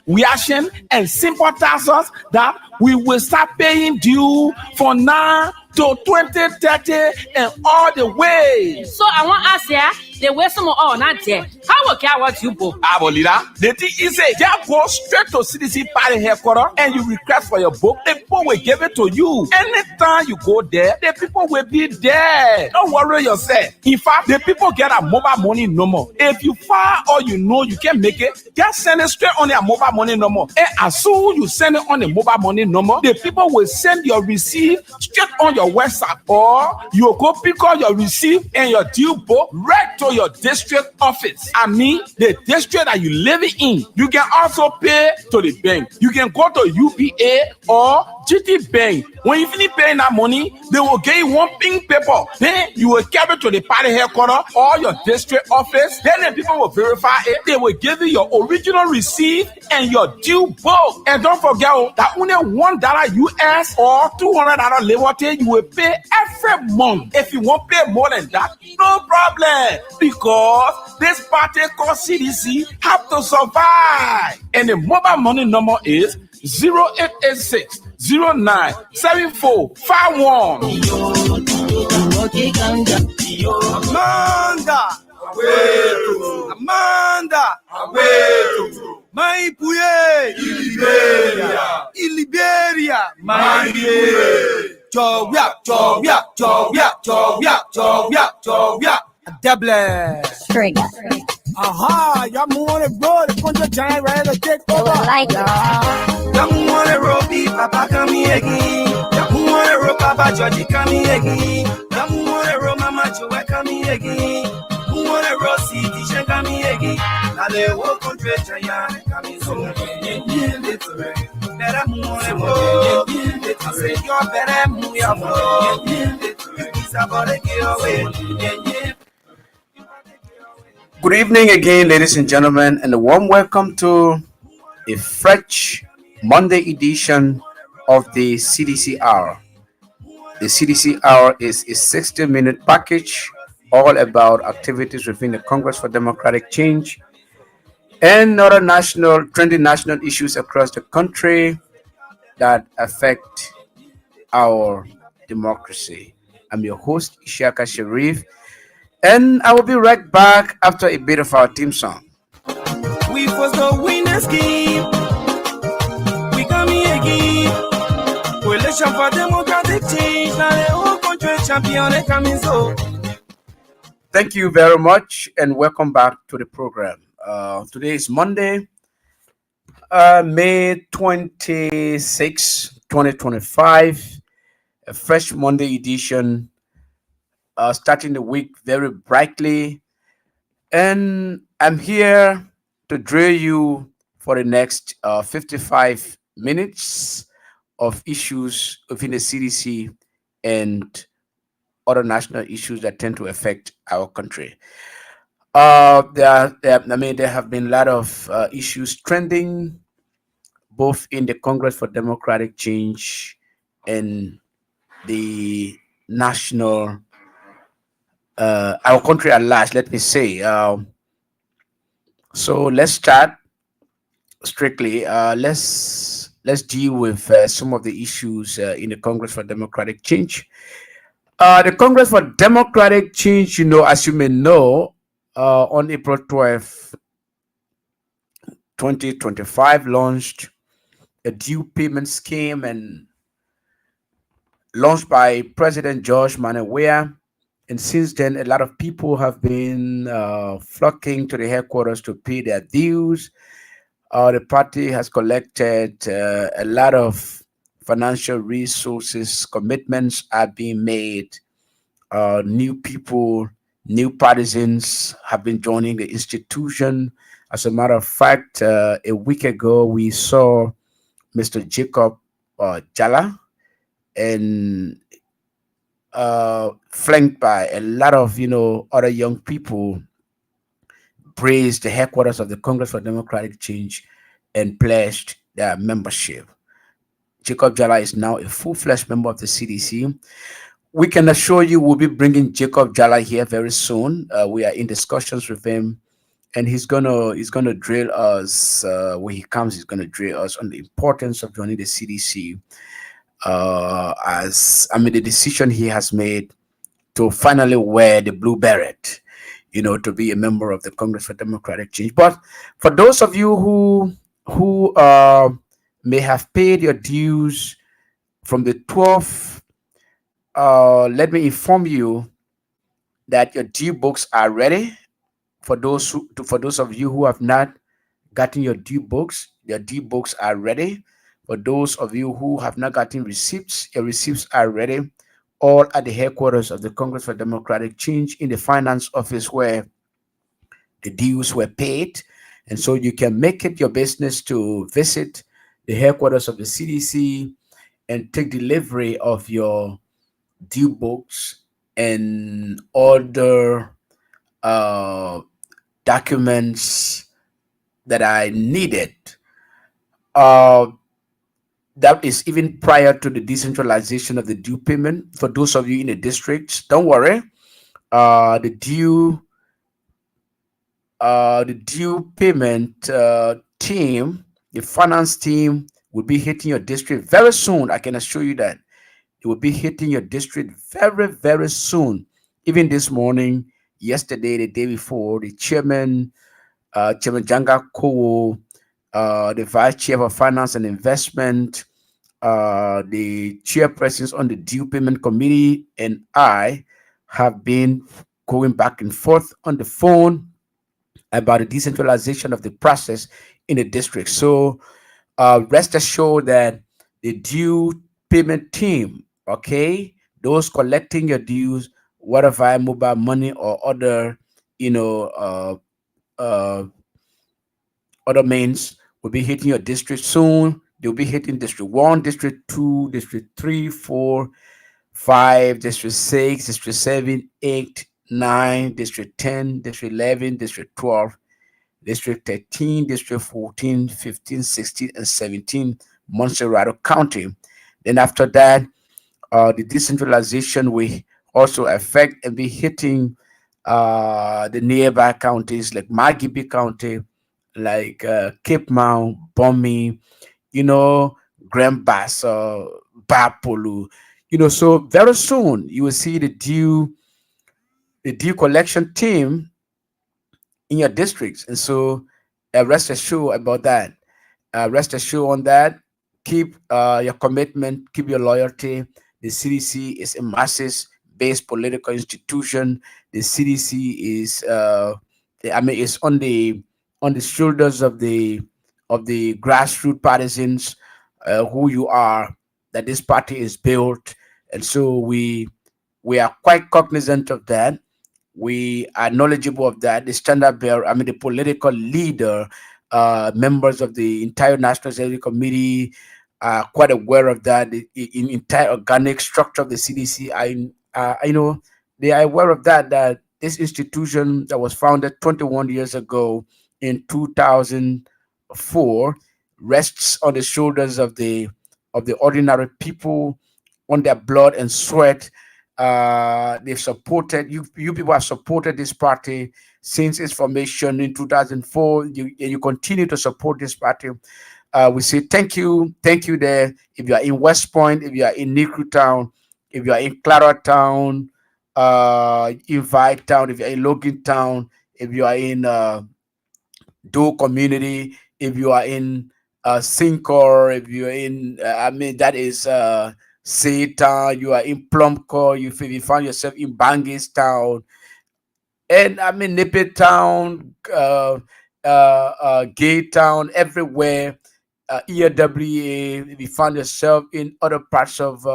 reaction, and sympathizers that we will start paying due for now to 2030 and all the way. So I want to ask you, the way some all not there. How will I want you both? Our leader, the thing is, just go straight to CDC party headquarters and you request for your book. The people will give it to you. Anytime you go there, the people will be there. Don't worry yourself. In fact, the people get a mobile money number. If you file or you know you can make it, just send it straight on your mobile money number. And as soon as you send it on the mobile money number, the people will send your receipt straight on your website, or you go pick up your receipt and your due book right to your district office. I mean, the district that you live in. You can also pay to the bank. You can go to UPA or GT Bank. When you finish paying that money, they will give you one pink paper. Then you will carry it to the party headquarters or your district office. Then the people will verify it. They will give you your original receipt and your due book. And don't forget that only $1 US or $200 liberty you will pay every month. If you want to pay more than that, no problem. Because this party called CDC have to survive. And the mobile money number is 0886 097451. Amanda, my puye, Iliberia, my Jovia, Double. Trigger. Aha, y'all wanna roll the punch giant right to take over. Like Y'all wanna roll beat, Papa come here again. Y'all wanna roll Papa Georgie come here again. Y'all wanna roll Mama Joe come here again. Who wanna roll City Shen come here again. Now they walk on trade giant coming so better wanna roll. I say you're better move your phone. It's about to get away. Good evening again, ladies and gentlemen, and a warm welcome to a fresh Monday edition of the CDC Hour. The CDC Hour is a 60-minute package all about activities within the Congress for Democratic Change and other trending national issues across the country that affect our democracy. I'm your host, Ishaka Sharif, and I will be right back after a bit of our theme song. We was the winners game. We come here again. Coalition for Democratic Change. Now the whole country champion they coming so. Thank you very much and welcome back to the program. Today is Monday, May 26, 2025. A fresh Monday edition. Starting the week very brightly, and I'm here to drill you for the next 55 minutes of issues within the CDC and other national issues that tend to affect our country. There have been a lot of issues trending both in the Congress for Democratic Change and the national our country at large, let me say. So let's start strictly. Let's deal with some of the issues in the Congress for Democratic Change. The Congress for Democratic Change, as you may know, on April 12th, 2025, launched a due payment scheme and launched by President George Manawea. And since then, a lot of people have been flocking to the headquarters to pay their dues. The party has collected a lot of financial resources. Commitments are being made. New people, new partisans have been joining the institution. As a matter of fact, a week ago, we saw Mr. Jacob Jala and flanked by a lot of other young people, praised the headquarters of the Congress for Democratic Change and pledged their membership. Jacob Jala is now a full-fledged member of the CDC. We can assure you we'll be bringing Jacob Jala here very soon. We are in discussions with him, and he's gonna drill us. When he comes, he's gonna drill us on the importance of joining the CDC. As I mean, the decision he has made to finally wear the blue beret, to be a member of the Congress for Democratic Change. But for those of you who may have paid your dues from the 12th, let me inform you that your due books are ready. For those of you who have not gotten your due books are ready. For those of you who have not gotten receipts, your receipts are ready. All at the headquarters of the Congress for Democratic Change in the finance office where the dues were paid. And so you can make it your business to visit the headquarters of the CDC and take delivery of your due books and other uh, documents that I needed. Uh, that is even prior to the decentralization of the due payment. For those of you in the districts, don't worry. Uh, the due the due payment team, the finance team, will be hitting your district very soon. I can assure you that it will be hitting your district very, very soon. Even this morning, yesterday, the day before, the Chairman Janga Kowo, the Vice Chair for Finance and Investment, the chairpersons on the due payment committee, and I have been going back and forth on the phone about the decentralization of the process in the district. So rest assured that the due payment team, okay, those collecting your dues, whether via mobile money or other, you know, uh, uh, other means, will be hitting your district soon. They'll be hitting District 1, District 2, District 3, 4, 5, District 6, District 7, 8, 9, District 10, District 11, District 12, District 13, District 14, 15, 16, and 17, Montserrat County. Then after that, the decentralization will also affect and be hitting the nearby counties like Magibi County, like Cape Mount, Bomi, you know, Grand Bassa, Bapolu. So very soon you will see the due collection team in your districts. And so rest assured about that. Rest assured on that. Keep your commitment, keep your loyalty. The CDC is a masses-based political institution. The CDC is on the shoulders of the grassroots partisans who you are. That this party is built, and so we are quite cognizant of that. We are knowledgeable of that. The standard bearer, I mean, the political leader, members of the entire National Executive Committee are quite aware of that. The entire organic structure of the CDC, they are aware of that this institution that was founded 21 years ago in 2004 rests on the shoulders of the ordinary people, on their blood and sweat. They've supported you. You people have supported this party since its formation in 2004. You continue to support this party. We say thank you there. If you are in West Point, if you are in Nikru Town, if you are in Clara Town, Invite Town, if you are in Logan Town, if you are in Do community, if you are in Sincor, if you're in, that is Satan, you are in Plumcore, if you find yourself in Bangis Town, and Nippet Town, Gay Town, everywhere, EWA, if you find yourself in other parts of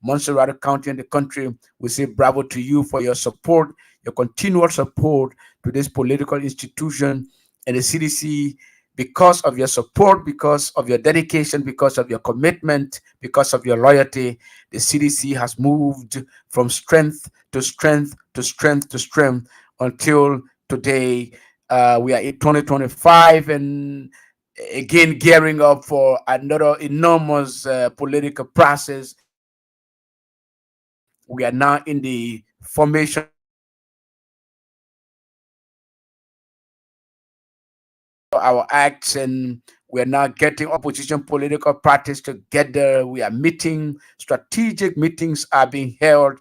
Montserrat County in the country, we say bravo to you for your support, your continual support to this political institution and the CDC. Because of your support, because of your dedication, because of your commitment, because of your loyalty, the CDC has moved from strength to strength to strength to strength until today. We are in 2025 and again gearing up for another enormous political process. We are now in the formation of the National Executive Committee. our acts, and we're now getting opposition political parties together. We are meeting, strategic meetings are being held.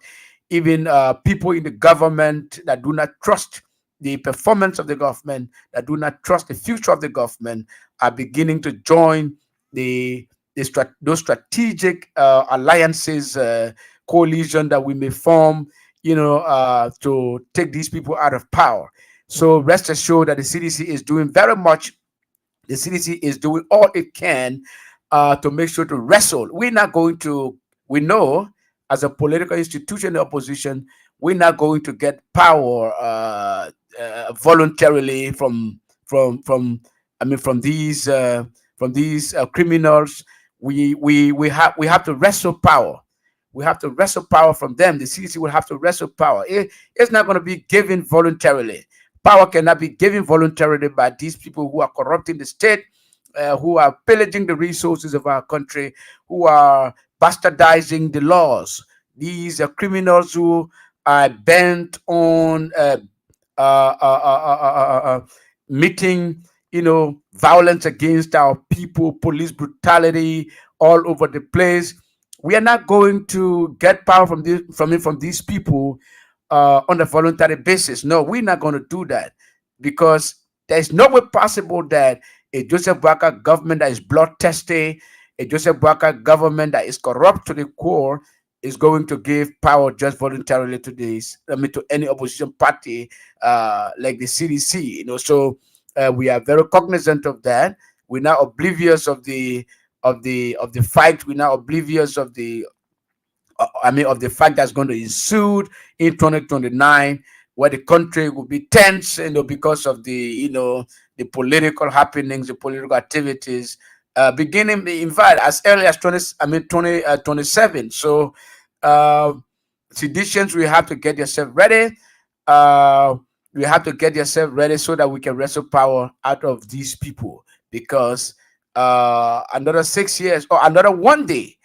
Even people in the government that do not trust the performance of the government, that do not trust the future of the government, are beginning to join those strategic alliances, coalition that we may form, to take these people out of power. So rest assured that the CDC is doing very much. The CDC is doing all it can to make sure to wrestle. We're not going to. We know, as a political institution, the opposition, we're not going to get power voluntarily from these criminals. We have to wrestle power. We have to wrestle power from them. The CDC will have to wrestle power. It's not going to be given voluntarily. Power cannot be given voluntarily by these people who are corrupting the state, who are pillaging the resources of our country, who are bastardizing the laws. These are criminals who are bent on meeting, violence against our people, police brutality all over the place. We are not going to get power from these people on a voluntary basis. No, we're not going to do that, because there's no way possible that a Joseph Boakai government that is bloodthirsty, a Joseph Boakai government that is corrupt to the core, is going to give power just voluntarily to any opposition party like the CDC. So we are very cognizant of that. We're not oblivious of the fight. We're not oblivious of the fact that's going to ensue in 2029, where the country will be tense, because of the political happenings, the political activities, beginning, in fact, as early as 27. So, seditions, we have to get yourself ready. We have to get yourself ready so that we can wrestle power out of these people, because another 6 years, or another one day,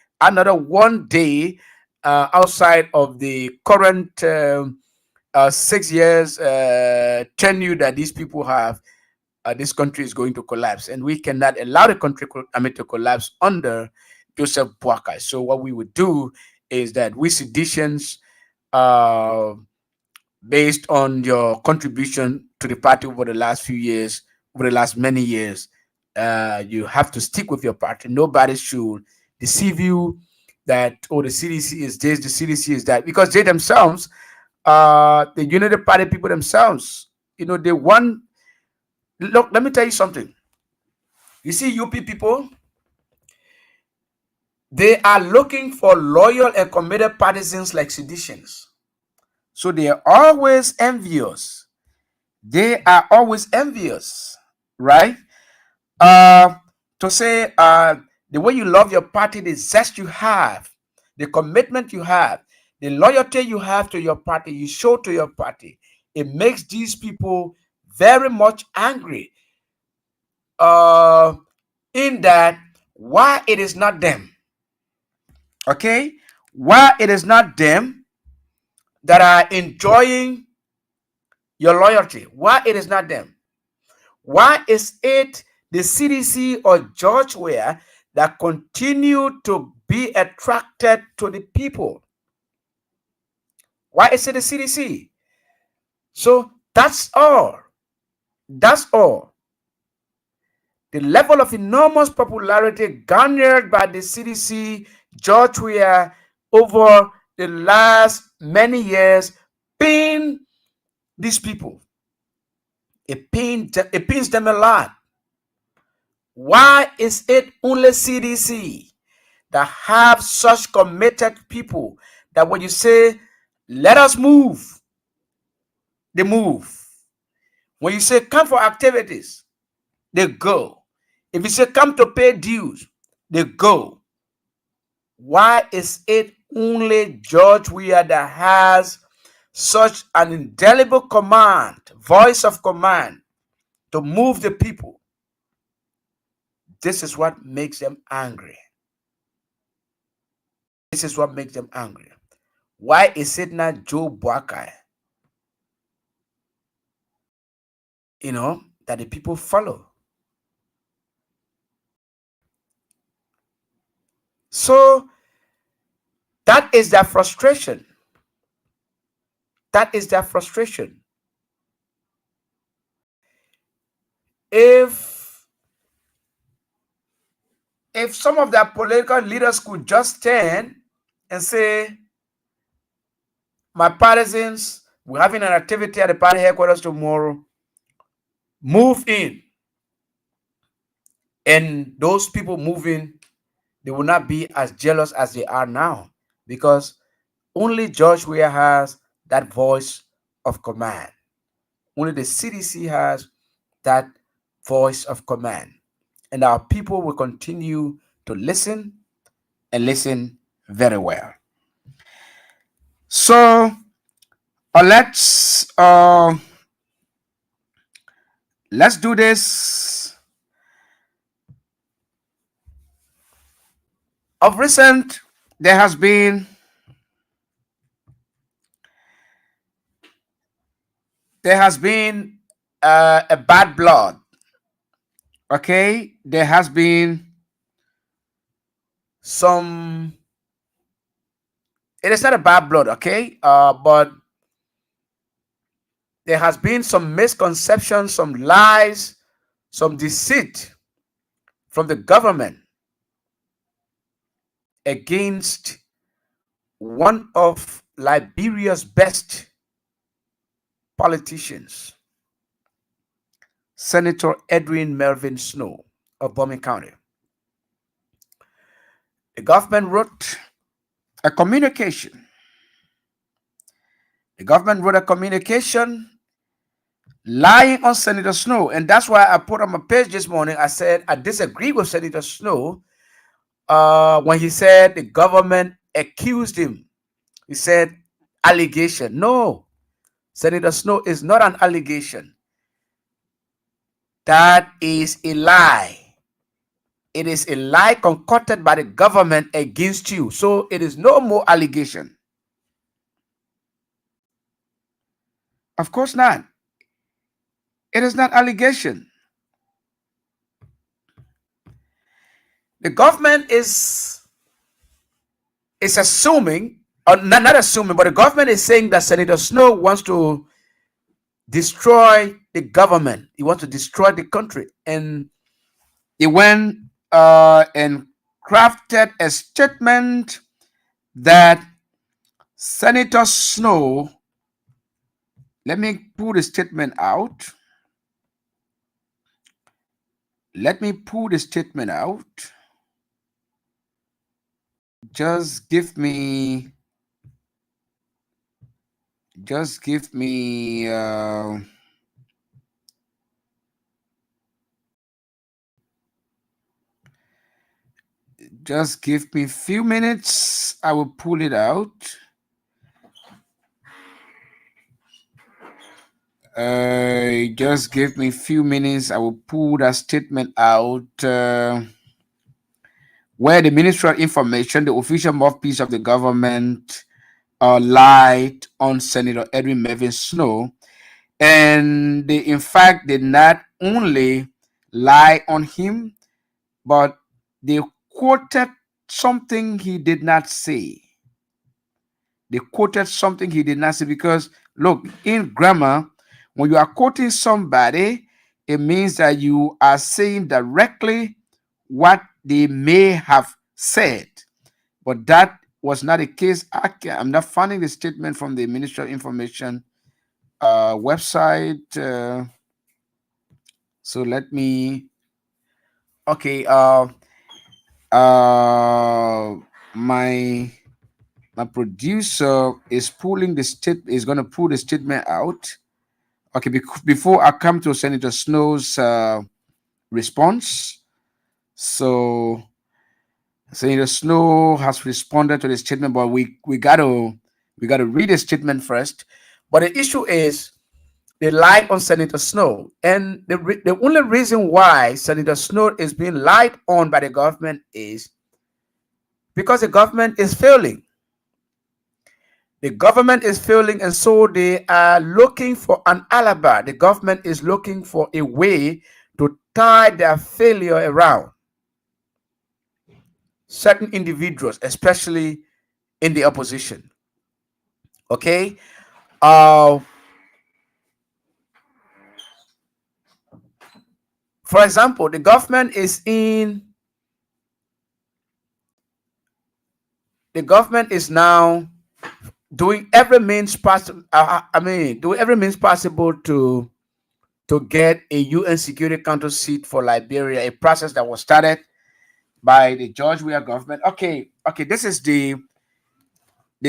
outside of the current 6 years tenure that these people have, this country is going to collapse, and we cannot allow the country to collapse under Joseph Boakai. So what we would do is that we seditions, based on your contribution to the party over the last few years, over the last many years, you have to stick with your party. Nobody should deceive you that, the CDC is this, the CDC is that, because they themselves, the United Party people themselves, they want. Look, let me tell you something. You see, UP people, they are looking for loyal and committed partisans like seditions. So they are always envious. They are always envious, right? To say the way you love your party, the zest you have, the commitment you have, the loyalty you have to your party, you show to your party, it makes these people very much angry. In that, why it is not them? Okay, why it is not them that are enjoying your loyalty? Why it is not them? Why is it the CDC or George Weah that continue to be attracted to the people? Why is it the CDC? So that's all. That's all. The level of enormous popularity garnered by the CDC, George Weah, over the last many years pain these people. It pains them a lot. Why is it only CDC that have such committed people that when you say, let us move, they move? When you say, come for activities, they go. If you say, come to pay dues, they go. Why is it only George Weah that has such an indelible command, voice of command, to move the people? This is what makes them angry. This is what makes them angry. Why is it not Joe Boakai, that the people follow? So that is their frustration. That is their frustration. If some of their political leaders could just stand and say, my partisans, we're having an activity at the party headquarters tomorrow, move in. And those people moving, they will not be as jealous as they are now, because only George Weah has that voice of command. Only the CDC has that voice of command. And our people will continue to listen and listen very well. So let's do this. Of recent, there has been a bad blood. Okay, there has been some. It is not a bad blood, okay, but there has been some misconceptions, some lies, some deceit from the government against one of Liberia's best politicians, Senator Edwin Melvin Snow of Bomi County. The government wrote a communication. Lying on Senator Snow. And that's why I put on my page this morning, I said I disagree with Senator Snow when he said the government accused him. He said allegation. No, Senator Snow is not an allegation. That is a lie. It is a lie concocted by the government against you. So it is no more allegation. Of course not. It is not allegation. The government is assuming, or not assuming, but the government is saying that Senator Snow wants to destroy the government. He wants to destroy the country. And he went and crafted a statement that Senator Snow, let me pull the statement out. Just give me a few minutes. I will pull it out. Just give me a few minutes. I will pull that statement out where the Ministry of Information, the official mouthpiece of the government, lied on Senator Edwin Melvin Snow. And they, in fact, did not only lie on him, but they quoted something he did not say. Because, look, in grammar, when you are quoting somebody, it means that you are saying directly what they may have said. But that was not the case. I'm not finding the statement from the Ministry of Information website. So let me. Okay. My producer is going to pull the statement out. Okay, before I come to Senator Snow's response. So Senator Snow has responded to the statement, but we gotta read the statement first. But the issue is they lied on Senator Snow, and the only reason why Senator Snow is being lied on by the government is because the government is failing. The government is failing, and so they are looking for an alibi. The government is looking for a way to tie their failure around. certain individuals, especially in the opposition. Okay. Uh, for example, the government is now doing every means possible. Doing every means possible to get a UN Security Council seat for Liberia, a process that was started by the George Weah government. Okay. This is the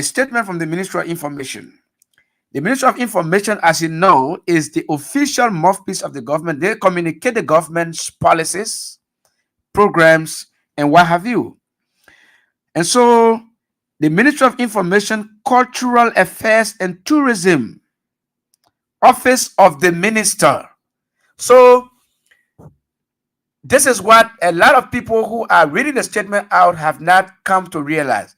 statement from the Ministry of Information. The Ministry of Information, as you know, is the official mouthpiece of the government. They communicate the government's policies, programs, and what have you. And so, the Ministry of Information, Cultural Affairs and Tourism, Office of the Minister. So, this is what a lot of people who are reading the statement out have not come to realize.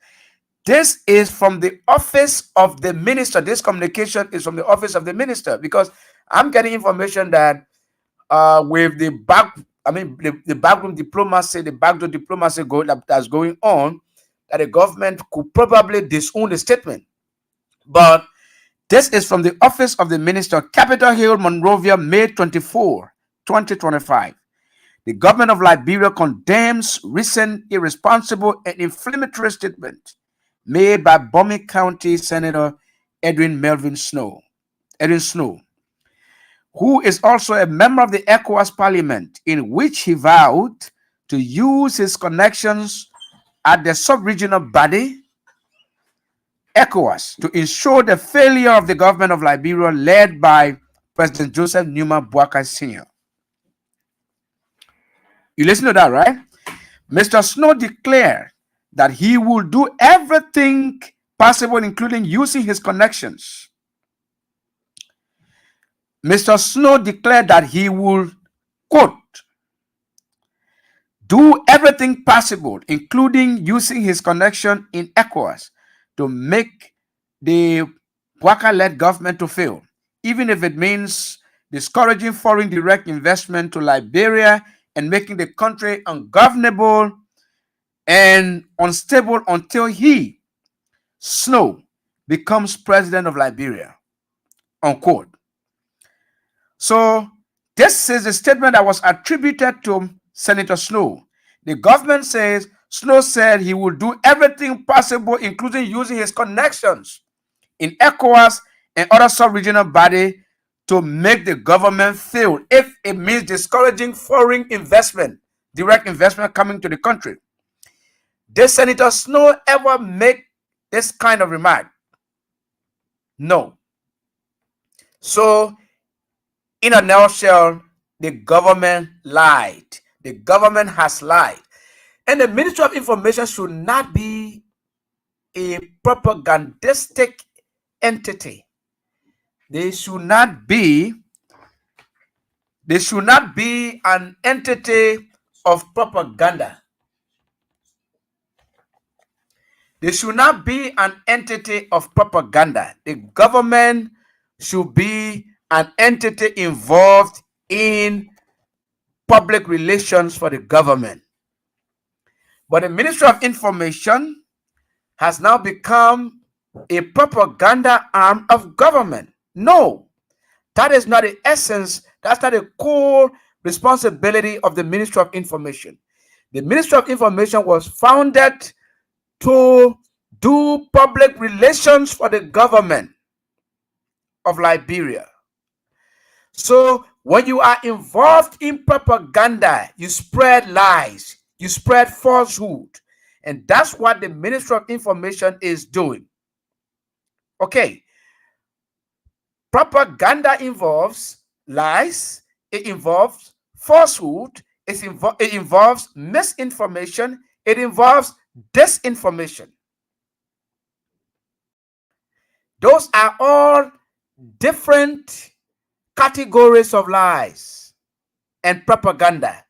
This is from the office of the minister. This communication is from the office of the minister, because I'm getting information that with the backroom diplomacy, the backdoor diplomacy that's going on, that the government could probably disown the statement. But this is from the office of the minister, Capitol Hill, Monrovia, May 24, 2025. The government of Liberia condemns recent irresponsible and inflammatory statement made by Bomi County Senator Edwin Snow, who is also a member of the ECOWAS Parliament, in which he vowed to use his connections at the sub-regional body, ECOWAS, to ensure the failure of the government of Liberia led by President Joseph Numa Boakai Sr. You listen to that, right? Mr. Snow declared that he will do everything possible, including using his connections. Mr. Snow declared that he will, quote, do everything possible, including using his connection in ECOWAS, to make the Boakai-led government to fail, even if it means discouraging foreign direct investment to Liberia and making the country ungovernable and unstable until he, Snow, becomes president of Liberia, unquote. So this is a statement that was attributed to Senator Snow. The government says Snow said he will do everything possible, including using his connections in ECOWAS and other sub-regional bodies, to make the government fail if it means discouraging foreign investment, direct investment coming to the country. Did Senator Snow ever make this kind of remark? No. So, in a nutshell, the government lied. The government has lied. And the Ministry of Information should not be a propagandistic entity. They should not be an entity of propaganda. They should not be an entity of propaganda. The government should be an entity involved in public relations for the government. But the Ministry of Information has now become a propaganda arm of government. No, that is not the essence. That's not the core responsibility of the Ministry of Information. The Ministry of Information was founded to do public relations for the government of Liberia. So when you are involved in propaganda, you spread lies, you spread falsehood, and that's what the Ministry of Information is doing. Okay, propaganda involves lies, it involves falsehood, it involves misinformation, it involves disinformation. Those are all different categories of lies and propaganda.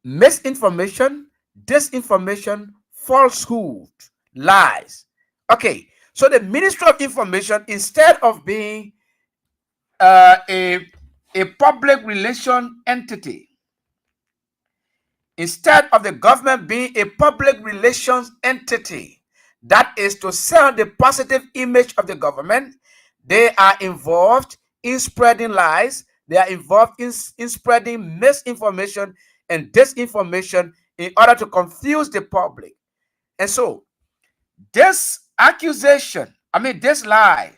Misinformation, disinformation, falsehood, lies. Okay, so the Ministry of Information, instead of being a public relation entity, Instead of the government being a public relations entity that is to sell the positive image of the government, they are involved in spreading lies. They are involved in spreading misinformation and disinformation in order to confuse the public. And so, this accusation, this lie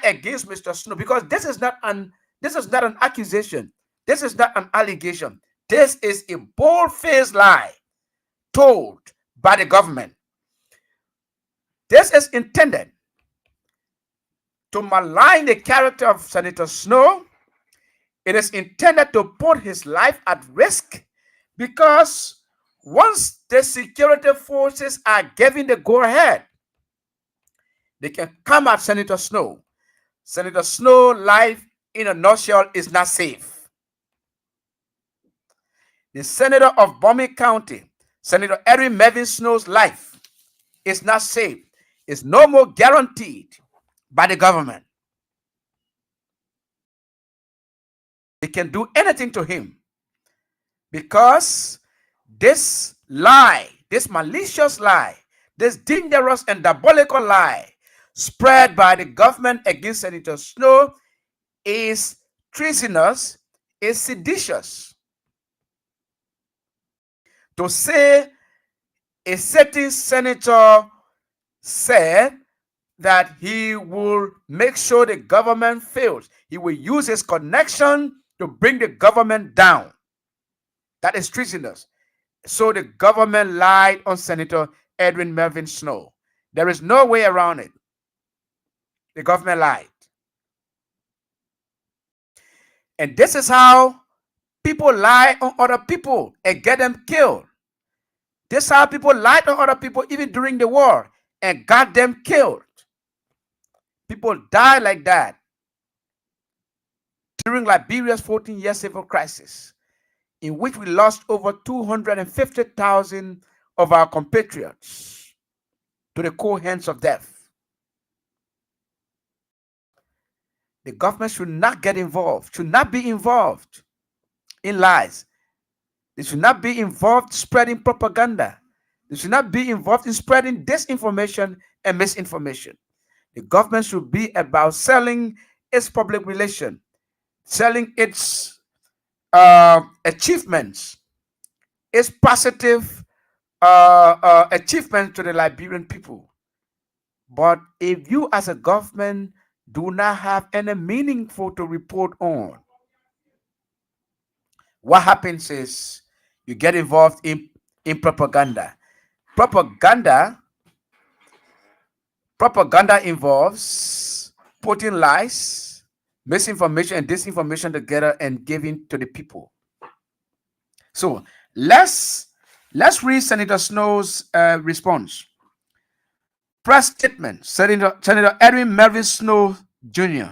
against Mr. Snow, because this is not an accusation, this is not an allegation. This is a bold-faced lie told by the government. This is intended to malign the character of Senator Snow. It is intended to put his life at risk because once the security forces are given the go-ahead, they can come at Senator Snow. Senator Snow's life, in a nutshell, is not safe. The senator of Bombay County, Senator Edwin Mervyn Snow's life is not safe. It's no more guaranteed by the government. They can do anything to him because this lie, this malicious lie, this dangerous and diabolical lie spread by the government against Senator Snow is treasonous, is seditious. To say a certain senator said that he will make sure the government fails, he will use his connection to bring the government down. That is treasonous. So the government lied on Senator Edwin Mervyn Snow. There is no way around it. The government lied. And this is how people lie on other people and get them killed. This is how people lied on other people even during the war and got them killed. People die like that during Liberia's 14-year civil crisis, in which we lost over 250,000 of our compatriots to the cold hands of death. The government should not get involved, should not be involved in lies. They should not be involved spreading propaganda. They should not be involved in spreading disinformation and misinformation. The government should be about selling its public relation, selling its achievements, its positive achievements to the Liberian people. But if you as a government do not have any meaningful to report on, what happens is you get involved in propaganda. Propaganda involves putting lies, misinformation, and disinformation together and giving to the people. So let's read Senator Snow's response. Press statement. Senator Edwin Mervyn Snow Jr.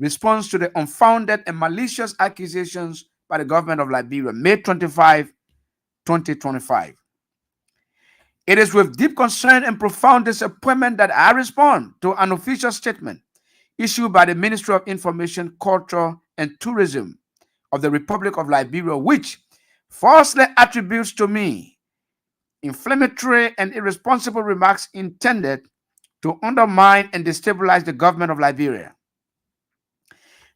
responds to the unfounded and malicious accusations by the government of Liberia, May 25, 2025. It is with deep concern and profound disappointment that I respond to an official statement issued by the Ministry of Information, Culture, and Tourism of the Republic of Liberia, which falsely attributes to me inflammatory and irresponsible remarks intended to undermine and destabilize the government of Liberia.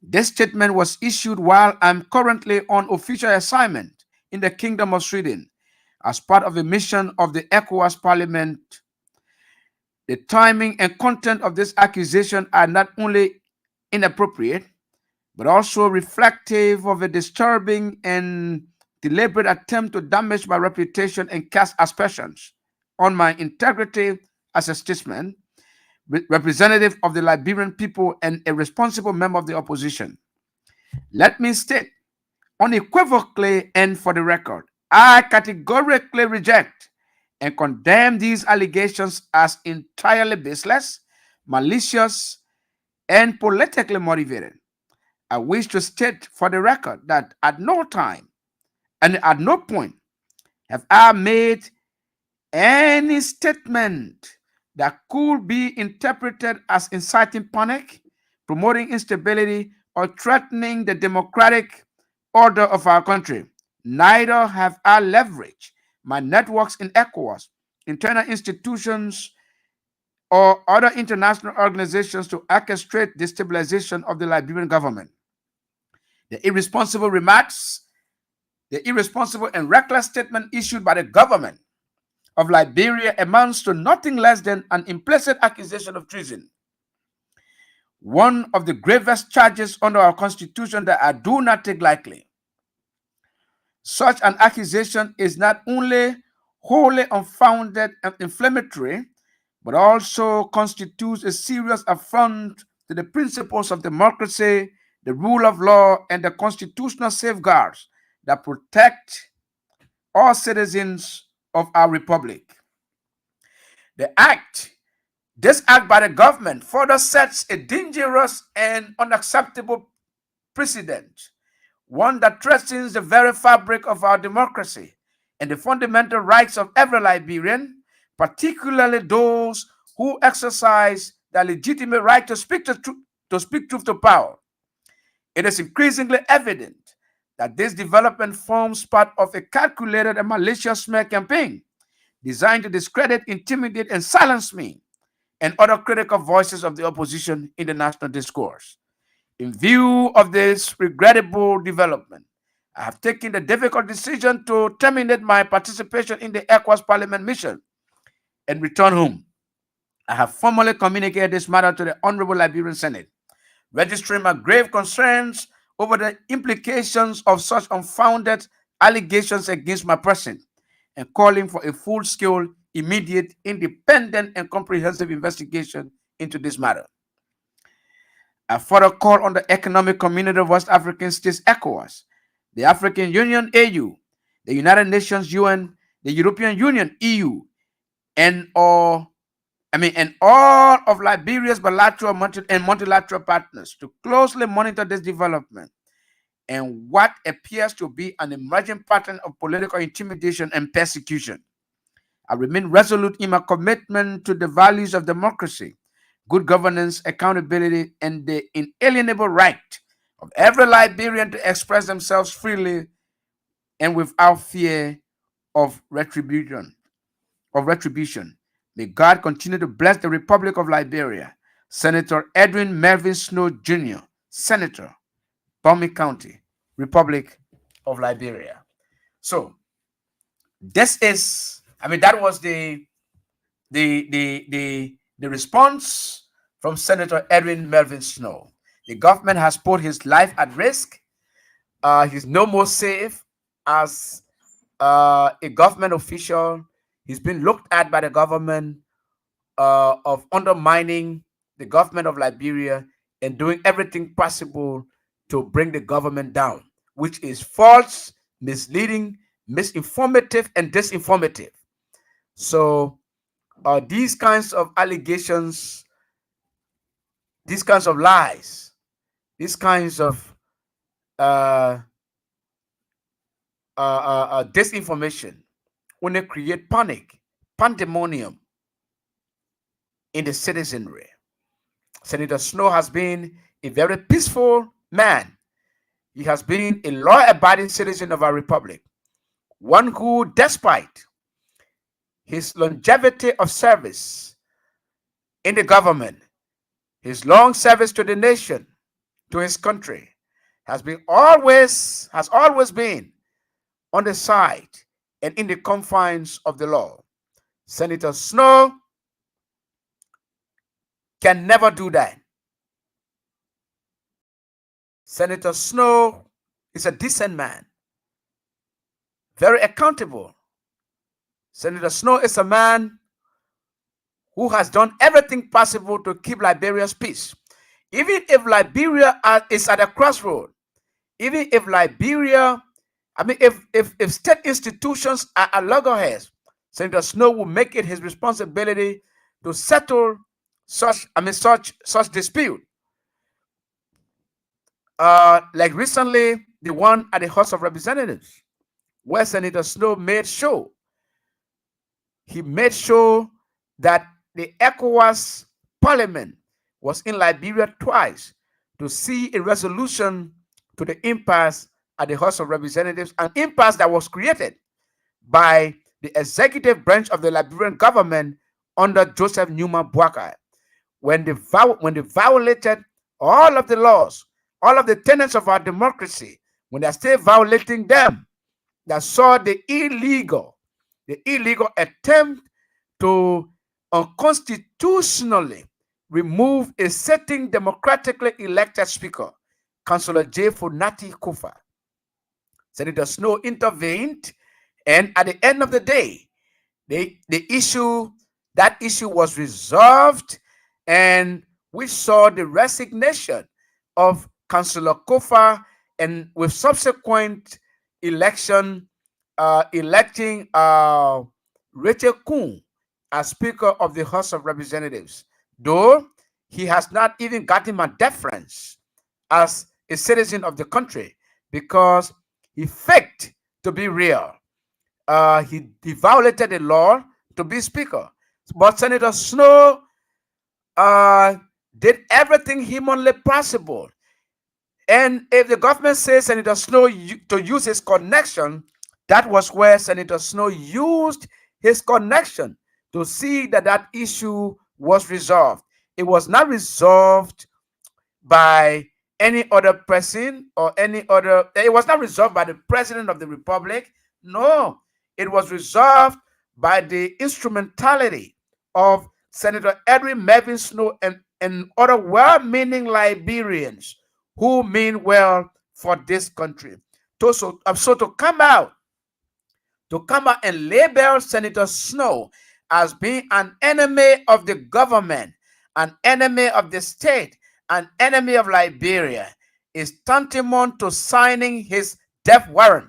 This statement was issued while I'm currently on official assignment in the Kingdom of Sweden as part of the mission of the ECOWAS Parliament. The timing and content of this accusation are not only inappropriate, but also reflective of a disturbing and deliberate attempt to damage my reputation and cast aspersions on my integrity as a statesman, representative of the Liberian people, and a responsible member of the opposition. Let me state unequivocally and for the record, I categorically reject and condemn these allegations as entirely baseless, malicious, and politically motivated. I wish to state for the record that at no time and at no point have I made any statement that could be interpreted as inciting panic, promoting instability, or threatening the democratic order of our country. Neither have I leveraged my networks in ECOWAS, internal institutions, or other international organizations to orchestrate destabilization of the Liberian government. The irresponsible remarks, the irresponsible and reckless statement issued by the government of Liberia amounts to nothing less than an implicit accusation of treason. One of the gravest charges under our constitution that I do not take lightly. Such an accusation is not only wholly unfounded and inflammatory, but also constitutes a serious affront to the principles of democracy, the rule of law, and the constitutional safeguards that protect all citizens of our republic. This act by the government further sets a dangerous and unacceptable precedent, one that threatens the very fabric of our democracy and the fundamental rights of every Liberian, particularly those who exercise their legitimate right to speak truth to power. It is increasingly evident that this development forms part of a calculated and malicious smear campaign designed to discredit, intimidate, and silence me and other critical voices of the opposition in the national discourse. In view of this regrettable development, I have taken the difficult decision to terminate my participation in the ECOWAS Parliament mission and return home. I have formally communicated this matter to the Honorable Liberian Senate, registering my grave concerns over the implications of such unfounded allegations against my person and calling for a full-scale, immediate, independent, and comprehensive investigation into this matter. I further call on the Economic Community of West African States, ECOWAS, the African Union, AU, the United Nations, UN, the European Union, EU, and all of Liberia's bilateral and multilateral partners to closely monitor this development and what appears to be an emerging pattern of political intimidation and persecution. I remain resolute in my commitment to the values of democracy, good governance, accountability, and the inalienable right of every Liberian to express themselves freely and without fear of retribution. May God continue to bless the Republic of Liberia. Senator Edwin Melvin Snow Jr., Senator, Bomi County, Republic of Liberia. So that was the response from Senator Edwin Melvin Snow. The government has put his life at risk. He's no more safe as a government official. He's been looked at by the government of undermining the government of Liberia and doing everything possible to bring the government down, which is false, misleading, misinformative, and disinformative. So these kinds of allegations, these kinds of lies, these kinds of disinformation, when they create panic, pandemonium in the citizenry. Senator Snow has been a very peaceful man. He has been a law-abiding citizen of our republic, one who, despite his longevity of service in the government, his long service to the nation, to his country, has always been on the side and in the confines of the law. Senator Snow can never do that. Senator Snow is a decent man, very accountable. Senator Snow is a man who has done everything possible to keep Liberia's peace. Even if Liberia is at a crossroad, even if Liberia, if state institutions are at loggerheads, Senator Snow will make it his responsibility to settle such dispute. Like recently, the one at the House of Representatives, where Senator Snow made sure that the ECOWAS Parliament was in Liberia twice to see a resolution to the impasse at the House of Representatives, an impasse that was created by the executive branch of the Liberian government under Joseph Newman Boakai, when they violated all of the laws, all of the tenets of our democracy, when they're still violating them, that saw the illegal attempt to unconstitutionally remove a sitting democratically elected speaker, Councillor J. Funati Kufa. Senator Snow intervened, and at the end of the day, that issue was resolved, and we saw the resignation of Councillor Kufa, and with subsequent election, electing Rachel Kuhn as Speaker of the House of Representatives, though he has not even gotten my deference as a citizen of the country because he faked to be real. He violated the law to be Speaker. But Senator Snow did everything humanly possible. And if the government says Senator Snow to use his connection, that was where Senator Snow used his connection to see that that issue was resolved. It was not resolved by any other person or any other, it was not resolved by the President of the Republic. No, it was resolved by the instrumentality of Senator Edwin Melvin Snow and other well-meaning Liberians who mean well for this country. So to come out and label Senator Snow as being an enemy of the government, an enemy of the state, an enemy of Liberia is tantamount to signing his death warrant.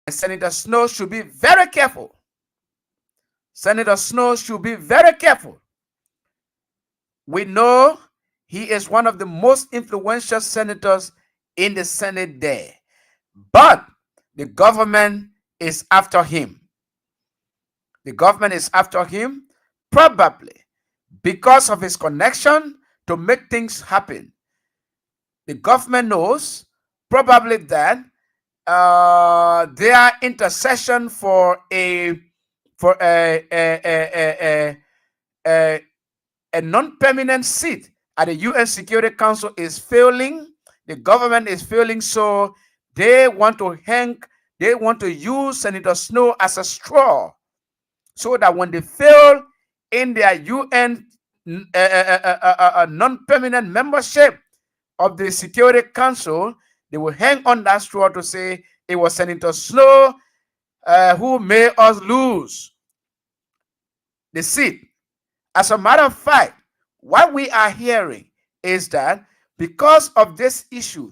And Senator Snow should be very careful. Senator Snow should be very careful. We know he is one of the most influential senators in the Senate there, but the government is after him. The government is after him probably because of his connection to make things happen. The government knows probably that their intercession for a non-permanent seat at the UN Security Council is failing. The government is failing, so they want to use Senator Snow as a straw, so that when they fail in their UN non-permanent membership of the Security Council, they will hang on that straw to say it was Senator Snow who made us lose the seat. As a matter of fact, what we are hearing is that because of this issue,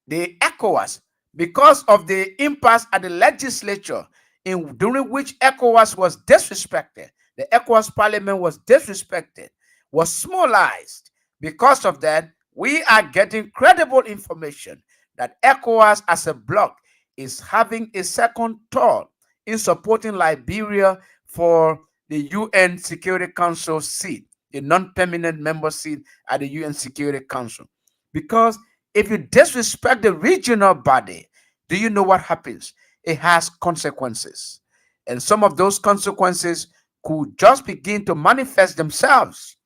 the ECOWAS, because of the impasse at the legislature, during which ECOWAS was disrespected, the ECOWAS parliament was disrespected, was smallized. Because of that, we are getting credible information that ECOWAS as a bloc is having a second thought in supporting Liberia for the UN Security Council seat, the non-permanent member seat at the UN Security Council. Because if you disrespect the regional body, do you know what happens? It has consequences. And some of those consequences could just begin to manifest themselves.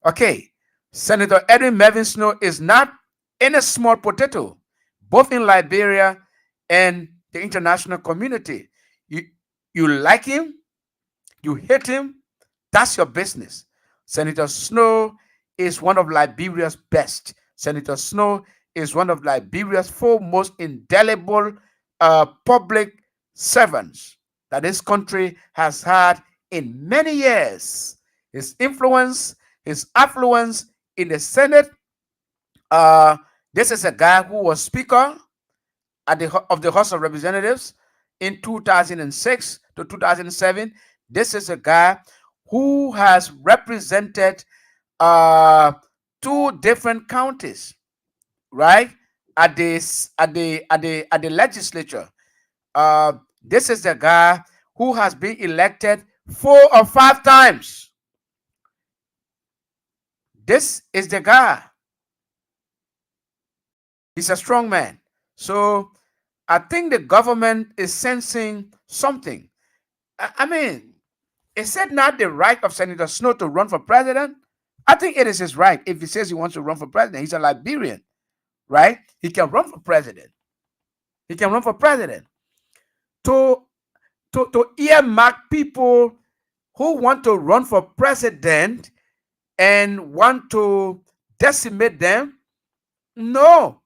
Okay, Senator Edwin Melvin Snow is not any small potato, both in Liberia and the international community. You like him, you hate him, that's your business. Senator Snow is one of Liberia's best. Senator Snow is one of Liberia's foremost indelible public servants that this country has had in many years. His influence, his affluence in the Senate. This is a guy who was Speaker of the House of Representatives in 2006 to 2007. This is a guy who has represented 2 different counties, right? At the legislature. This is the guy who has been elected 4 or 5 times. This is the guy He's a strong man. So I think the government is sensing something. I mean, is it not the right of Senator Snow to run for president? I think it is his right. If he says he wants to run for president, he's a Liberian, right? He can run for president. He can run for president. To earmark people who want to run for president and want to decimate them, no,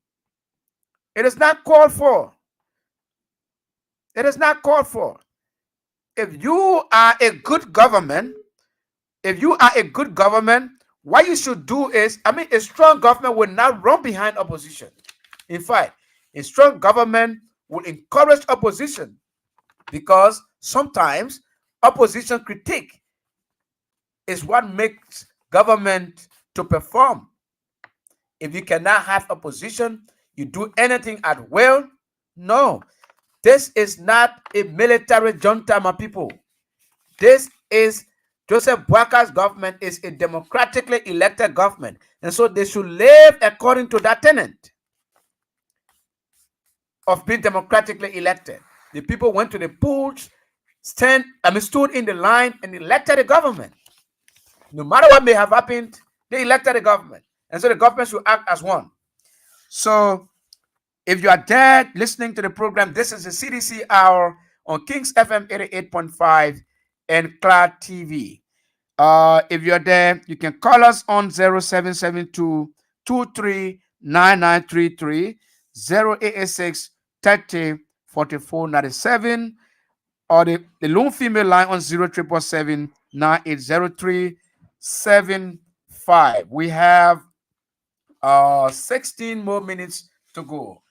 it is not called for. It is not called for. If you are a good government, what you should do is, a strong government will not run behind opposition. In fact, a strong government will encourage opposition, because sometimes opposition critique is what makes government to perform. If you cannot have opposition, you do anything at will. No, this is not a military junta, my people. This is Joseph Boakar's government is a democratically elected government, and so they should live according to that tenet of being democratically elected. The people went to the polls, stood in the line, and elected the government. No matter what may have happened, they elected the government, and so the government should act as one. So, if you are there listening to the program, this is the CDC Hour on Kings FM 88.5 and Cloud TV. If you're there, you can call us on 0772 239933, 0886 30 44 97, or the lone female line on 0777 9803 75. We have 16 more minutes to go.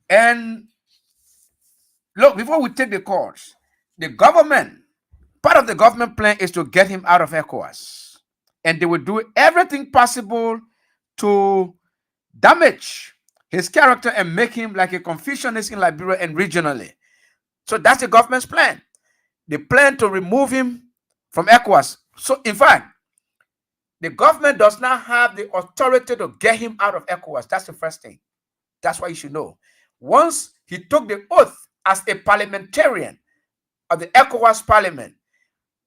And look, before we take the calls, part of the government plan is to get him out of ECOWAS. And they will do everything possible to damage his character and make him like a Confucianist in Liberia and regionally. So that's the government's plan. They plan to remove him from ECOWAS. So, in fact, the government does not have the authority to get him out of ECOWAS. That's the first thing. That's what you should know. Once he took the oath as a parliamentarian of the ECOWAS parliament,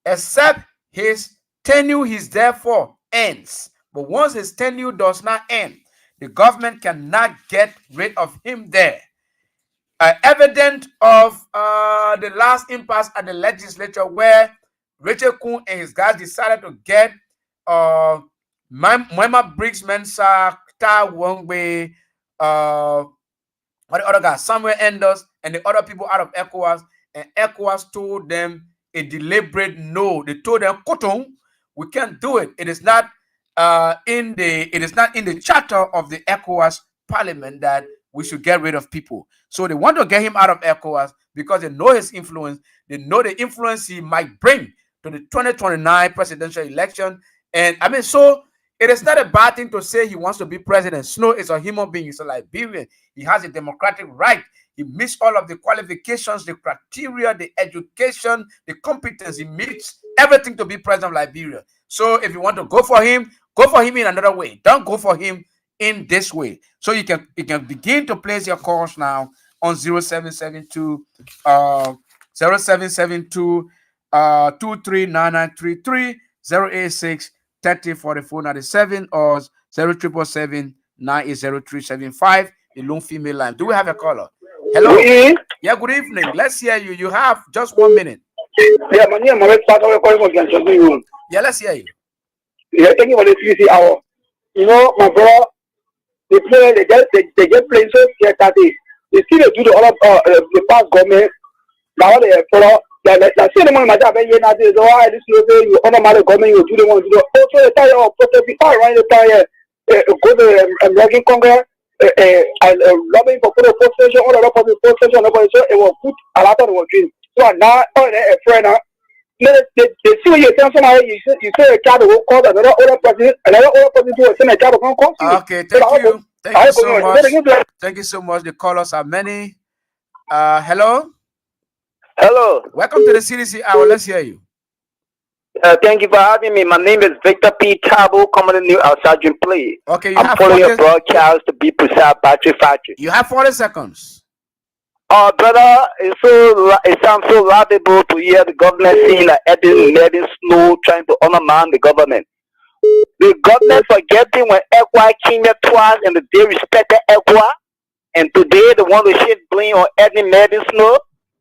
except his tenure is therefore ends. But once his tenure does not end, the government cannot get rid of him there. Evident of the last impasse at the legislature, where Richard Kuhn and his guys decided to get Moema Briggs Mensah, Ta Wongwe, what the other guy, Samuel Enders, and the other people out of ECOWAS, and ECOWAS told them a deliberate no. They told them, Kotong, we can't do it. It is not in the charter of the ECOWAS parliament that we should get rid of people. So they want to get him out of ECOWAS because they know his influence. They know the influence he might bring to the 2029 presidential election. And so it is not a bad thing to say he wants to be president. Snow is a human being. He's a Liberian. He has a democratic right. He meets all of the qualifications, the criteria, the education, the competence. He meets everything to be president of Liberia. So if you want to go for him in another way. Don't go for him in this way. So you can begin to place your calls now on 0772 239933, 086 30 44 97, or 0777 980375, the lone female line. Do we have a caller? Hello. Yeah, good evening. Let's hear you. You have just 1 minute. Yeah, my name is Pato. Yeah, let's hear you. Yeah, thank you for the CDC Hour. You know, my brother, they get playing so scared that they still do the all of the past government. Now they follow. Like say the money my job, you know, this why this you honor my government, you do the one to do. Also, the tire of protest, right? The tire go to American Congress. And lobbying for post station, all the post station, so it will put a lot of work in. So now, a friend, they see what you're saying. Somehow you say a child will call another other person to send a child to come. Okay, thank you. Thank you so much. Thank you so much. The callers are many. Hello. Hello. Welcome to the CDC Hour. Let's hear you. Thank you for having me. My name is Victor P. Tabo, commonly new Sergeant Play. Okay, you I'm have following 40, your broadcast to be precise, Battery Factory. you have 40 seconds. Brother, it sounds so laudable to hear the government saying that letting Snow trying to undermine the government. The government forgetting when Equa came here twice and they respected Equa, and today they want to shit blame on Eddie Madden Snow.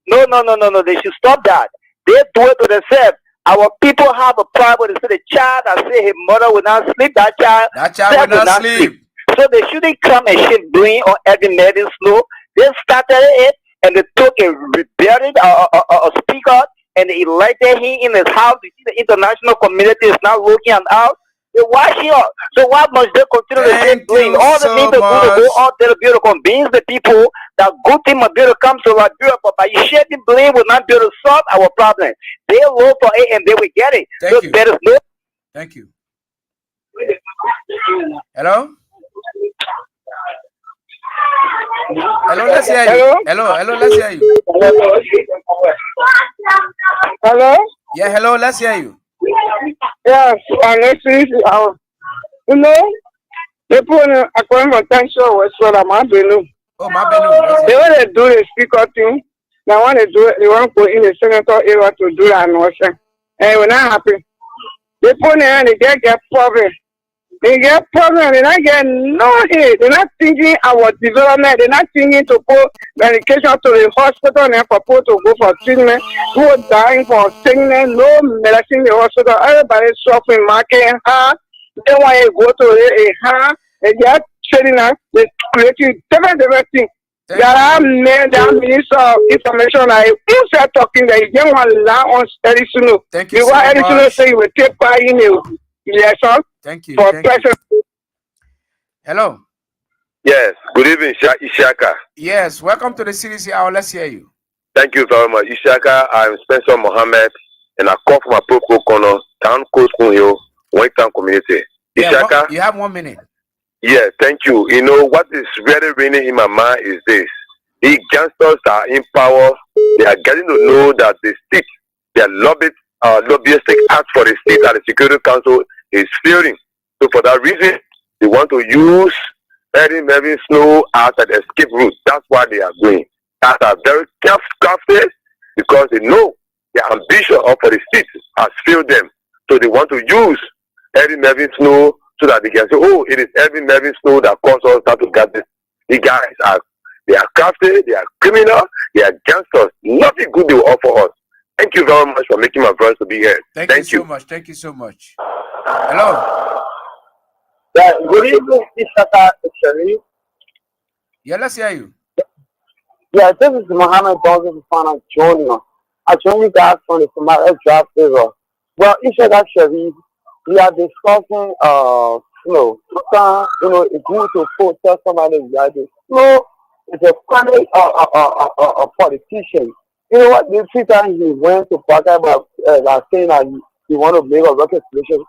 No. They should stop that. They do it to themselves. Our people have a problem. They say the child that say his mother will not sleep, that child will not sleep. So they shouldn't come and shit blame on Eddie Madden Snow. They started it and they took a rebellion, a speaker, and they elected him in his house. You see, the international community is now looking out. They watch him. So why must they continue to say blame? All the people who go out there to be able to convince the people that good thing must be able to come to Liberia, but by shedding blame will not be able to solve our problem. They look for it and they will get it. Thank you. There is no. Thank you. Hello? Hello, let's hear you. Hello, let's hear you. Hello? Yeah, hello, let's hear you. Yes, and let's see. You know, they put a point of attention was for my Benu. Oh, my Benu. They want to do the speaker thing. They want to do it. They want to go in the senator area to do that. And we're not happy. They put it and they get problem. They get problem. They're not getting no hit. They're not thinking about development. They're not thinking to put medication to the hospital and for people to go for treatment. Who are dying for sickness, no medicine in the hospital. Everybody's suffering, marking her. They want to go to a and they're trading us. They're creating different things. There are men, there are minister of information. Who start talking that you don't want to allow on Edison. Thank you so much. Edison say you will take part in the election. Thank you. For president. Hello. Yes. Good evening, Ishaka. Yes. Welcome to the Cdc Hour. Let's hear you. Thank you very much, Ishaka. I'm Spencer Mohammed, and I call from a Poco Corner, Town Coast Hill, White Town Community. Ishaka. You have 1 minute. Yeah, thank you. You know what is really ringing in my mind is this: the gangsters are in power. They are getting to know that the state, their lobbyists ask for the state and the Security Council is failing. So for that reason, they want to use Eddie Melvin Snow as an escape route. That's why they are going. That are very crafty because they know their ambition of for the state has failed them. So they want to use Eddie Melvin Snow so that they can say, oh, it is Eddie Melvin Snow that caused us not to get this. The guys are crafty, they are criminal, they are gangsters. Nothing good they will offer us. Thank you very much for making my voice to be here. Thank you so much. Thank you so much. Hello. Yeah, good evening, Ishaka Sharif. Yeah, let's hear you. Yeah, this is Mohammed Dawson Fana Jr. I join you guys from the Somalia draft era. Well, Ishaka Sharif, we are discussing Snow. If you need to tell somebody that Snow is a funny politician. You know what? The 3 times he went to Baka about saying that he want to make a rocket station.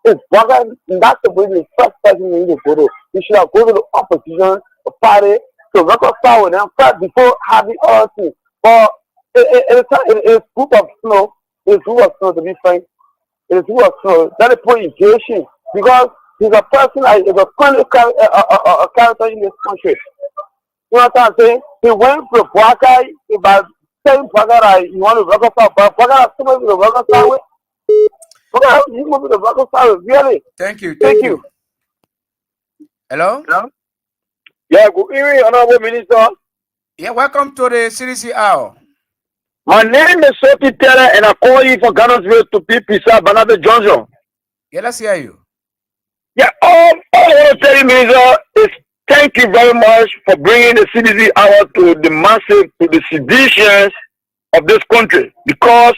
It's Baka, that's the way the first person you need to go to. You should have gone to the opposition, the party, to reconcile with them first before having all things. But it's group of Snow, to be frank. It's group of Snow. That is put in patience because he's a person that is a friendly character in this country. You know what I'm saying? He went to Baka about telling Baka that you want to reconcile, but Baka has somebody to reconcile with. Baka, you want to reconcile with, really? Thank you. Thank you. Hello? Yeah, good evening, Honorable Minister. Yeah, welcome to the Cdc Hour. My name is Sophie Taylor, and I call you for Ghana's to be precise, Banabe Johnson. Yeah, let's hear you. Yeah, all I want to tell you, Minister, is thank you very much for bringing the CDC Hour to the masses, to the citizens of this country, because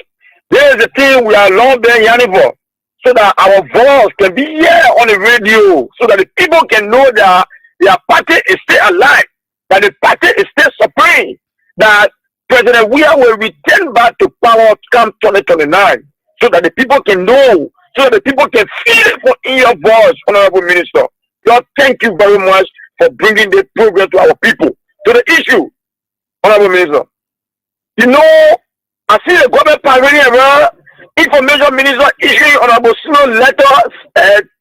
there is a thing we are long been yearning for, so that our voice can be here on the radio, so that the people can know that their party is still alive, that the party is still supreme, that President Weah will return back to power come 2029, so that the people can know, so that the people can feel it in your voice, Honorable Minister. Lord, thank you very much for bringing this program to our people. To the issue, Honorable Minister. You know, I see the government parading around Information Minister issuing Honorable Snow letter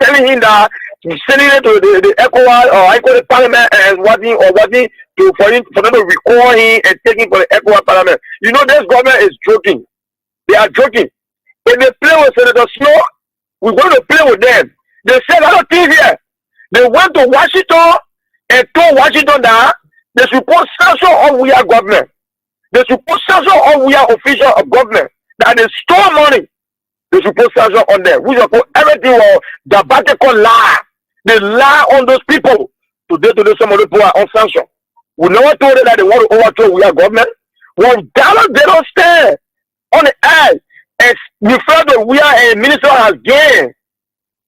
telling him that he's sending it to the ECOWAS or ECOWAS Parliament and wanting for them to recall him and take him for the ECOWAS Parliament. You know, this government is joking. They are joking. If they play with Senator Snow, we're going to play with them. They said a lot of things here. They went to Washington and told Washington that they should put sanction on we are government. They should put sanction on we are official of government. That they store money. They should put sanction on them. We should put everything on the Vatican lie. They lie on those people. Today, some of the people are on sanction. We never told them that they want to overthrow we are government. Well, they don't stand on the air and refer to we are a minister has gained.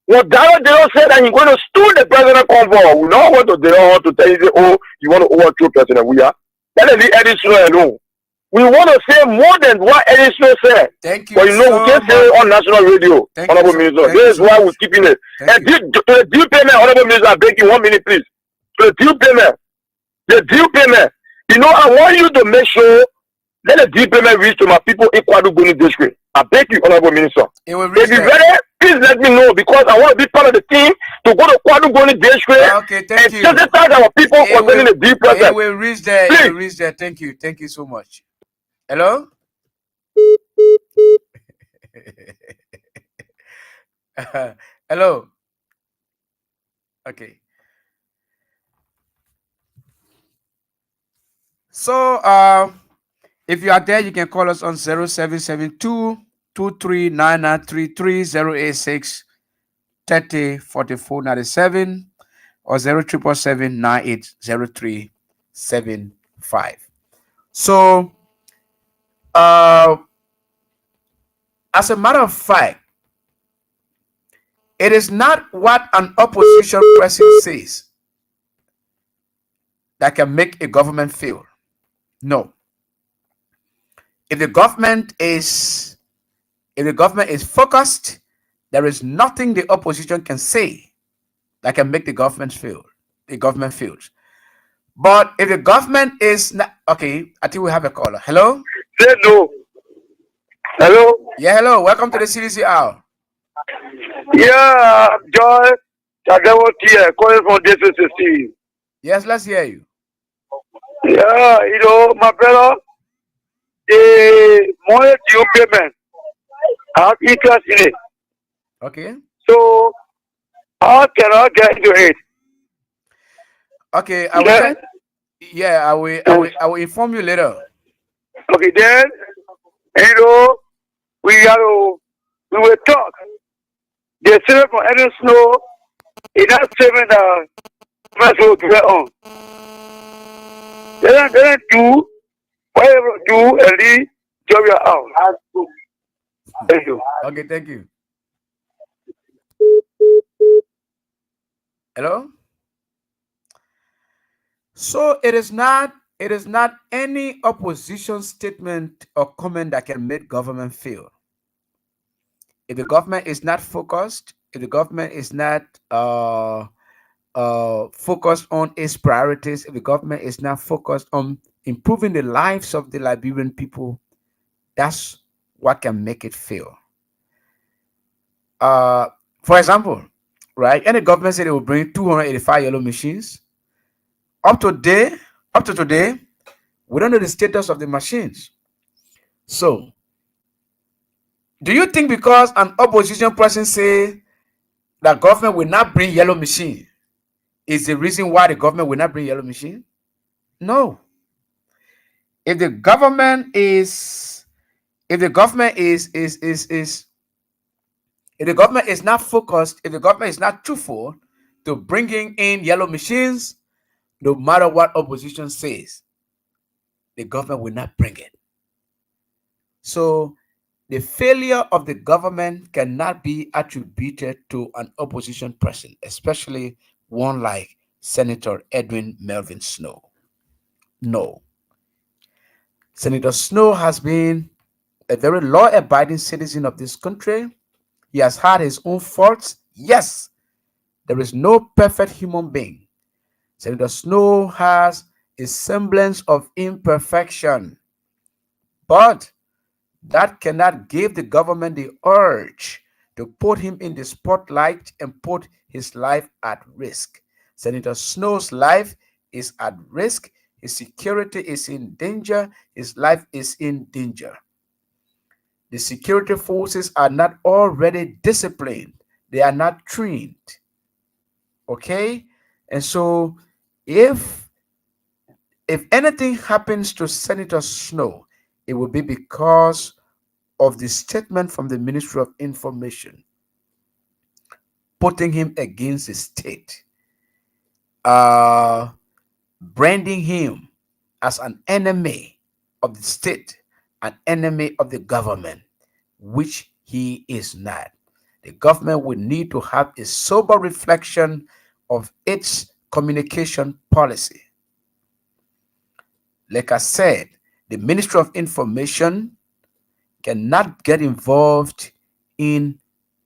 Well, they don't say that he's going to steal the president convoy. We don't want to, they don't want to tell you, oh, you want to overthrow President We are. Let us leave Eddie Snow alone. We want to say more than what Eddie Snow said. Thank you. But you know, we can't say it on national radio, Honorable Minister. This is why we're keeping it. And to the due payment, Honorable Minister, I beg you 1 minute, please. To the due payment. The due payment. You know, I want you to make sure let the due payment reach to my people in Kwaduguni district. I beg you, Honorable Minister. If you're ready, please let me know because I want to be part of the team to go to Kwaduguni district and sensitize our people for sending the due process. It will reach there. It will reach there. Thank you. Thank you so much. Hello? Hello? Okay. So, if you are there, you can call us on 0772 239933 086 30 44 97 or 0777 9803 75. So, as a matter of fact, it is not what an opposition person says that can make a government fail. No. If the government is focused, there is nothing the opposition can say that can make the government fail. The government fails. But if the government is not okay, I think we have a caller. Hello? No. Hello? Yeah, hello. Welcome to the Cdc Hour. Yeah, Joy Chadewot here, calling from DC16. Yes, let's hear you. Yeah, you know, my brother, the money due payment, I have interest in it. Okay. So, how can I get into it? Okay, I will inform you later. Okay, then, you know, we will talk. The senator from Eden Snow, in that statement that first will do on. They don't do whatever do and leave job your out. Thank you. Okay, thank you. Hello? So it is not any opposition statement or comment that can make government fail. If the government is not focused, if the government is not focused on its priorities, if the government is not focused on improving the lives of the Liberian people, that's what can make it fail. For example, right? Any government said they will bring 285 yellow machines. Up to today, we don't know the status of the machines. So, do you think because an opposition person say that government will not bring yellow machine is the reason why the government will not bring yellow machine? No. If the government is not focused, if the government is not truthful to bringing in yellow machines, no matter what opposition says, the government will not bring it. So the failure of the government cannot be attributed to an opposition person, especially one like Senator Edwin Melvin Snow. No. Senator Snow has been a very law-abiding citizen of this country. He has had his own faults. Yes, there is no perfect human being. Senator Snow has a semblance of imperfection. But that cannot give the government the urge to put him in the spotlight and put his life at risk. Senator Snow's life is at risk. His security is in danger. His life is in danger. The security forces are not already disciplined. They are not trained. Okay? And so if anything happens to Senator Snow, it will be because of the statement from the Ministry of Information putting him against the state, branding him as an enemy of the state, an enemy of the government, which he is not. The government will need to have a sober reflection of its communication policy. Like I said, the Ministry of Information cannot get involved in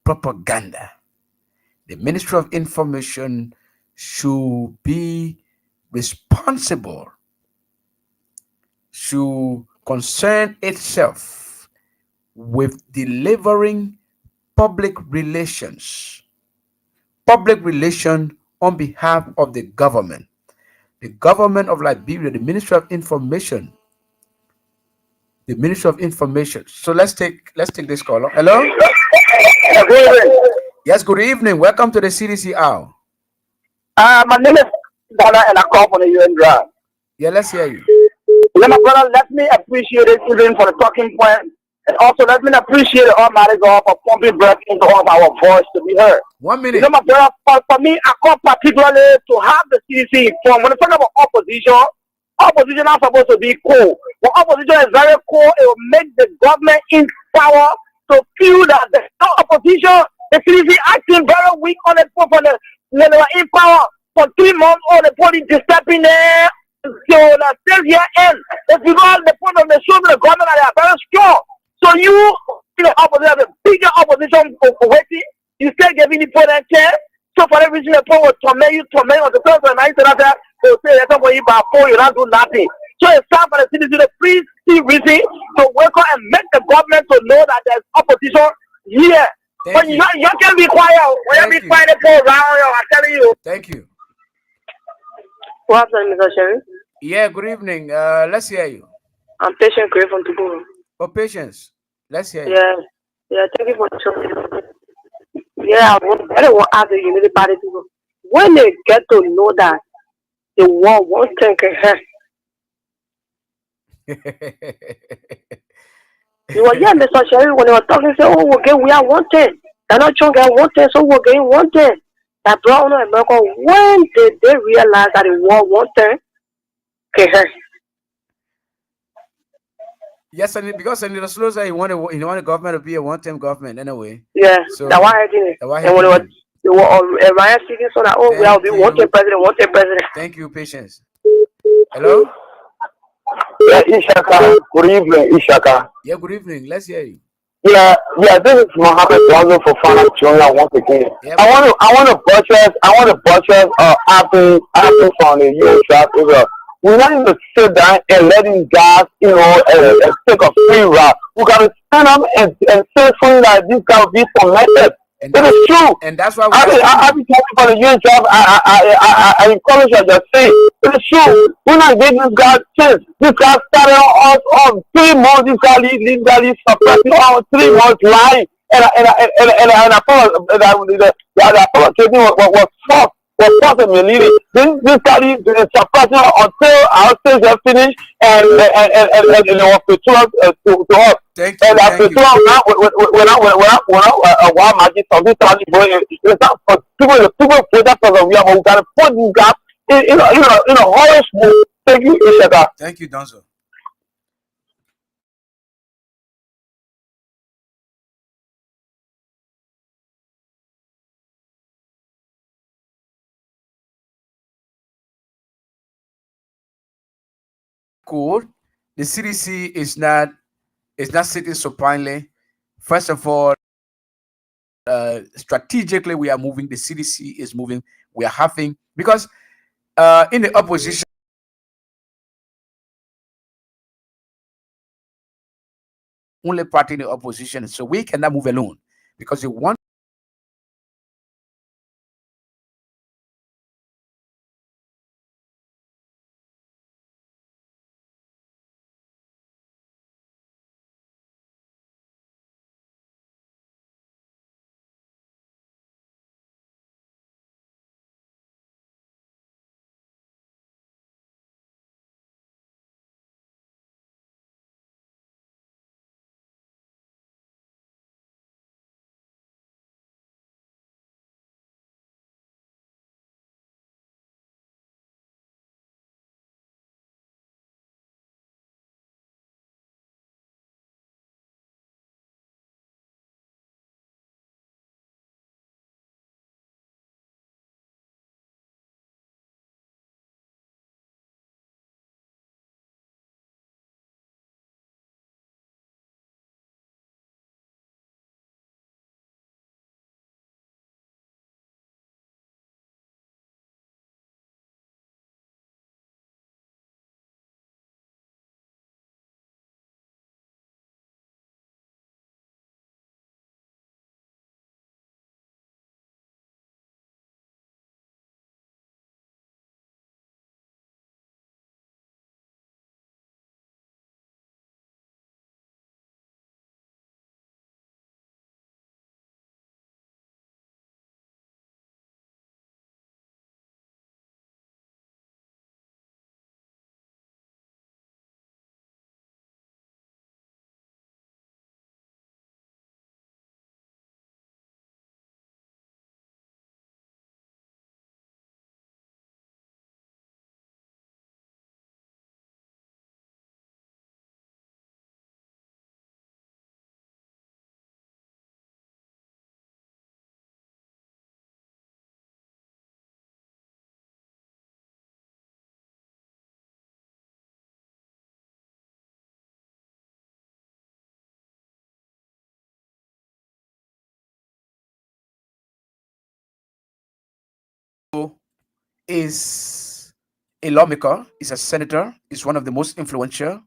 propaganda. The Ministry of Information should be responsible, should concern itself with delivering public relation on behalf of the government. The government of Liberia, the Ministry of Information. So let's take this call. Hello? Yes, good evening. Welcome to the CDC Hour. My name is Dana and I call from the UN Drive. Yeah, let's hear you. Yeah, my brother, let me appreciate it even for the talking point. And also let me appreciate the Almighty God for pumping breath into all of our voice to be heard. 1 minute. You know, my brother, for me, I call particularly to have the CDC informed. When we talk about opposition is supposed to be cool. When opposition is very cool, it will make the government in power to feel that there's no opposition. The CDC acting very weak on the phone for they were in power for 3 months. All the police disturbing there. So the state here end. If you go the point of the show, the government are very strong. So you, the opposition, the bigger opposition waiting. You still giving the president chair. So for every reason, the people will torment you on the first and ninth and after. They'll say that's what you buy for. You don't do nothing. So it's time for the citizens to please see reason to work on and make the government to know that there's opposition here. But you can be quiet. When you be quiet, they go around. I'm telling you. Thank you. What's up, Mr. Sherry? Yeah, good evening. Let's hear you. I'm Patient Gray from Togo. Oh, Patience. Let's hear you. Yeah, thank you for the show. Yeah, I want to ask the Unity Party people. When they get to know that the war won't take a hand, you were, yeah, Mr. Sherry, when they were talking, say, oh, we are wanted. They're not trying to get wanted, so we're getting wanted. That brought on America. When did they realize that the war won't take a hand? Yes, and because Senator Slow said he wanted the government to be a one-term government anyway. Yeah, So that's why I did it. why And when he they were Ryan speaking, so that, oh, we will be wanted president. Thank you, Patience. Hello? Yeah, Ishaka. Good evening, Ishaka. Yeah, good evening. Let's hear you. Yeah, this is Mohammed Wazo for Fana Junior once again. Yeah, I want to buttress Apple from the US draft Israel. We not even sit down and let these guys, take a free route. We gotta stand up and say something like this guy will be tormented. And It is true. And that's why I be talking for the US job. I encourage you to say it is true. We're not giving this guy a chance. This guy started us on 3 months. This guy is suppressing on 3 months lying. And I thought the apology was false. Was false and misleading. This guy is suppressing until our stage is finished and it was to us. Thank you. And after 2 hours, when I while magic something started going, it's not for people put that for we have got to put these guys in a horror move. Thank you, Ishaka. Thank you, Donzo. Cool. The CDC is not sitting supinely. First of all, strategically we are moving. The CDC is moving. We are having because in the opposition. only party in the opposition. So we cannot move alone because the one is a lawmaker, is a senator, is one of the most influential